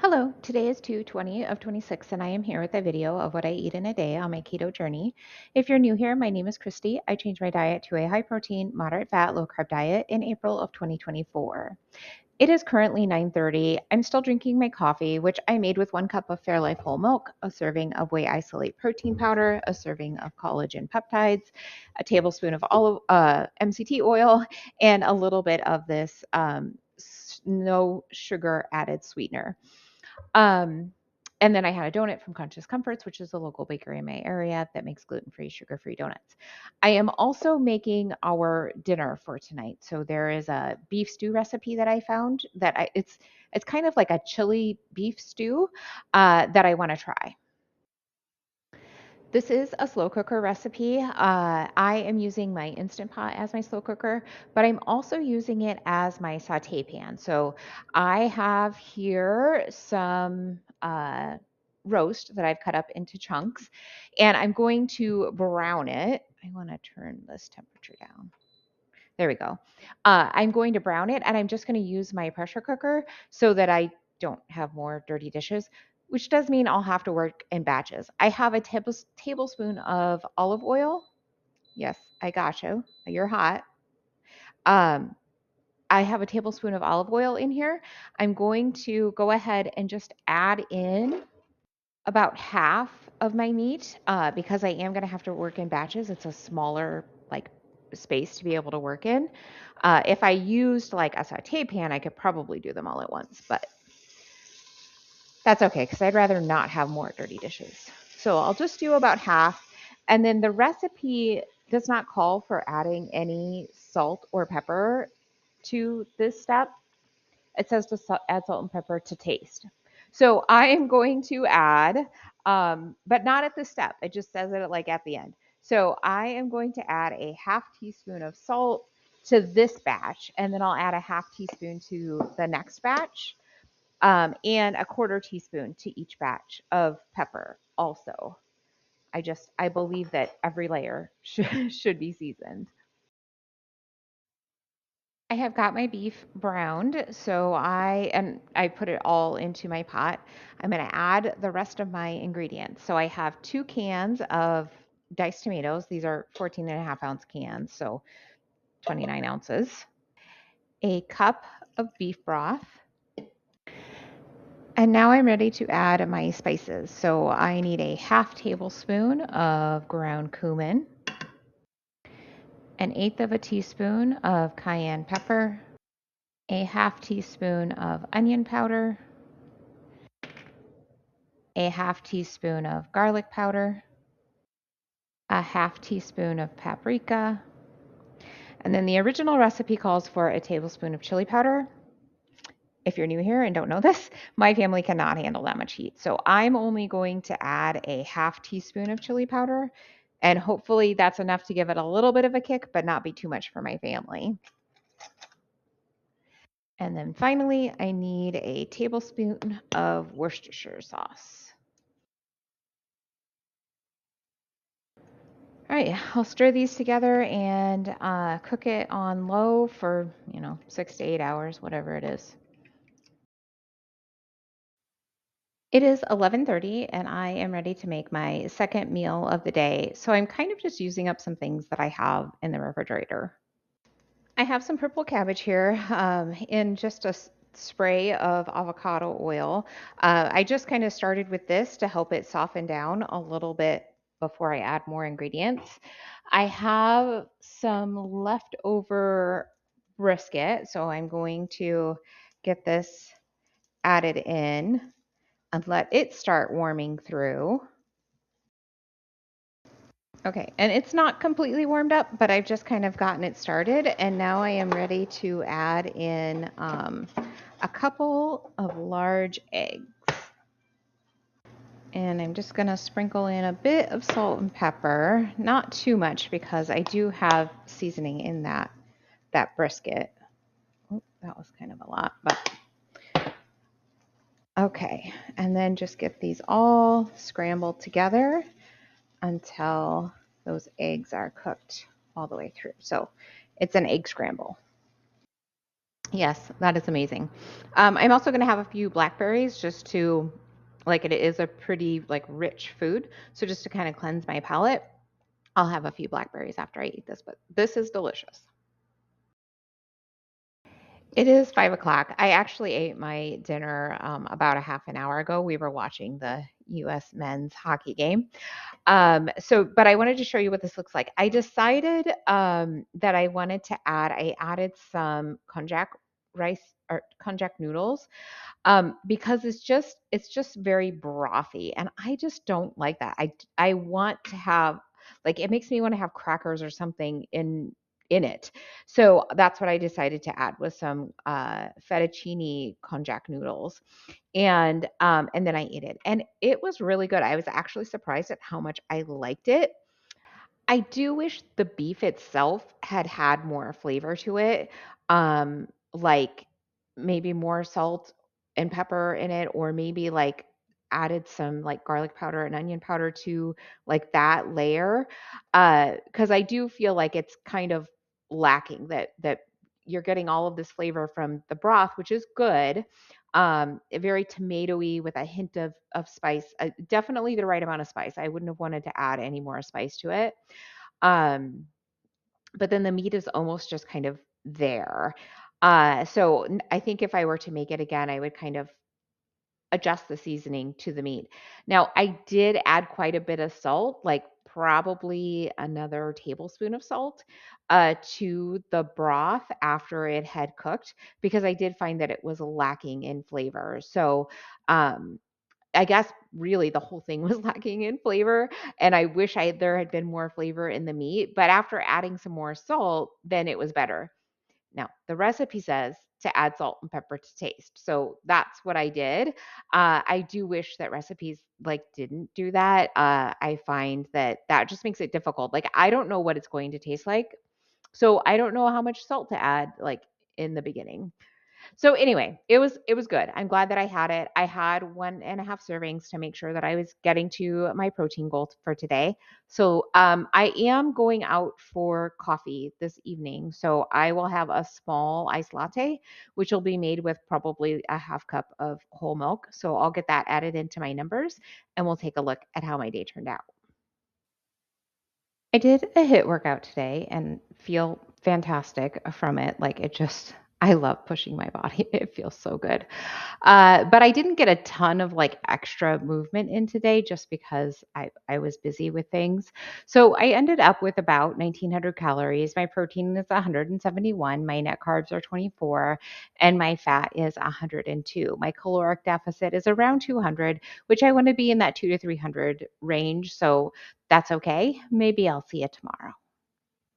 Hello, today is 2/20 of 26 and I am here with a video of what I eat in a day on my keto journey. If you're new here, my name is Christy. I changed my diet to a high protein, moderate fat, low carb diet in April of 2024. It is currently 9:30. I'm still drinking my coffee, which I made with 1 cup of Fairlife whole milk, a serving of whey isolate protein powder, a serving of collagen peptides, a tablespoon of MCT oil, and a little bit of this no sugar added sweetener. Um, and then I had a donut from Conscious Comforts, which is a local bakery in my area that makes gluten-free, sugar-free donuts. I am also making our dinner for tonight. So there is a beef stew recipe that I found it's kind of like a chili beef stew that I want to try. This is a slow cooker recipe. I am using my Instant Pot as my slow cooker, but I'm also using it as my saute pan. So I have here some roast that I've cut up into chunks, and I'm going to brown it. I want to turn this temperature down. There we go. I'm going to brown it, and I'm just going to use my pressure cooker so that I don't have more dirty dishes, which does mean I'll have to work in batches. I have a tablespoon of olive oil. Yes, I got you. You're hot. Um, I have a tablespoon of olive oil in here. I'm going to go ahead and just add in about half of my meat because I am going to have to work in batches. It's a smaller like space to be able to work in. If I used like a saute pan, I could probably do them all at once, but that's okay because I'd rather not have more dirty dishes. So I'll just do about half. And then the recipe does not call for adding any salt or pepper to this step. It says to add salt and pepper to taste. So I am going to add, but not at this step. It just says it like at the end. So I am going to add a half teaspoon of salt to this batch, and then I'll add a half teaspoon to the next batch, and a quarter teaspoon to each batch of pepper also. I believe that every layer should be seasoned. I have got my beef browned, so I put it all into my pot. I'm going to add the rest of my ingredients. So I have 2 cans of diced tomatoes. These are 14.5 ounce cans, so 29 ounces. A cup of beef broth. And now I'm ready to add my spices. So I need a half tablespoon of ground cumin, an eighth of a teaspoon of cayenne pepper, a half teaspoon of onion powder, a half teaspoon of garlic powder, a half teaspoon of paprika, and then the original recipe calls for a tablespoon of chili powder. If you're new here and don't know this, my family cannot handle that much heat. So I'm only going to add a half teaspoon of chili powder, and hopefully that's enough to give it a little bit of a kick, but not be too much for my family. And then finally, I need a tablespoon of Worcestershire sauce. All right, I'll stir these together and cook it on low for, 6 to 8 hours, whatever it is. It is 11:30 and I am ready to make my second meal of the day. So I'm kind of just using up some things that I have in the refrigerator. I have some purple cabbage here in just a spray of avocado oil. I just kind of started with this to help it soften down a little bit before I add more ingredients. I have some leftover brisket, so I'm going to get this added in and let it start warming through. Okay, and it's not completely warmed up, but I've just kind of gotten it started, and now I am ready to add in a couple of large eggs. And I'm just gonna sprinkle in a bit of salt and pepper, not too much because I do have seasoning in that brisket. Oh, that was kind of a lot, but okay. And then just get these all scrambled together until those eggs are cooked all the way through. So it's an egg scramble. Yes, that is amazing. I'm also going to have a few blackberries just to, like, it is a pretty like rich food. So just to kind of cleanse my palate, I'll have a few blackberries after I eat this, but this is delicious. It is 5 o'clock. I actually ate my dinner about a half an hour ago. We were watching the U.S. men's hockey game. But I wanted to show you what this looks like. I decided that I wanted to I added some konjac rice or konjac noodles because it's just very brothy, and I just don't like that. I want to have like it makes me want to have crackers or something in it. So that's what I decided to add was some fettuccine konjac noodles, and then I ate it, and it was really good. I was actually surprised at how much I liked it. I do wish the beef itself had had more flavor to it, like maybe more salt and pepper in it, or maybe like added some like garlic powder and onion powder to like that layer. Because I do feel like it's kind of lacking that you're getting all of this flavor from the broth, which is good. Very tomatoey with a hint of spice, definitely the right amount of spice. I wouldn't have wanted to add any more spice to it. Um, but then the meat is almost just kind of there. I think if I were to make it again, I would kind of adjust the seasoning to the meat. Now, I did add quite a bit of salt, like probably another tablespoon of salt to the broth after it had cooked because I did find that it was lacking in flavor. Um, I guess really the whole thing was lacking in flavor, and I wish there had been more flavor in the meat, but after adding some more salt, then it was better. Now, the recipe says to add salt and pepper to taste. So that's what I did. I do wish that recipes like didn't do that. I find that that just makes it difficult. Like I don't know what it's going to taste like. So I don't know how much salt to add like in the beginning. So anyway, it was good. I'm glad that I had it. I had 1.5 servings to make sure that I was getting to my protein goal for today. I am going out for coffee this evening. So I will have a small iced latte, which will be made with probably a half cup of whole milk. So I'll get that added into my numbers, and we'll take a look at how my day turned out. I did a hit workout today and feel fantastic from it. Like it just, I love pushing my body. It feels so good. But I didn't get a ton of like extra movement in today just because I was busy with things. So I ended up with about 1900 calories. My protein is 171. My net carbs are 24 and my fat is 102. My caloric deficit is around 200, which I want to be in that 2 to 300 range. So that's okay. Maybe I'll see you tomorrow.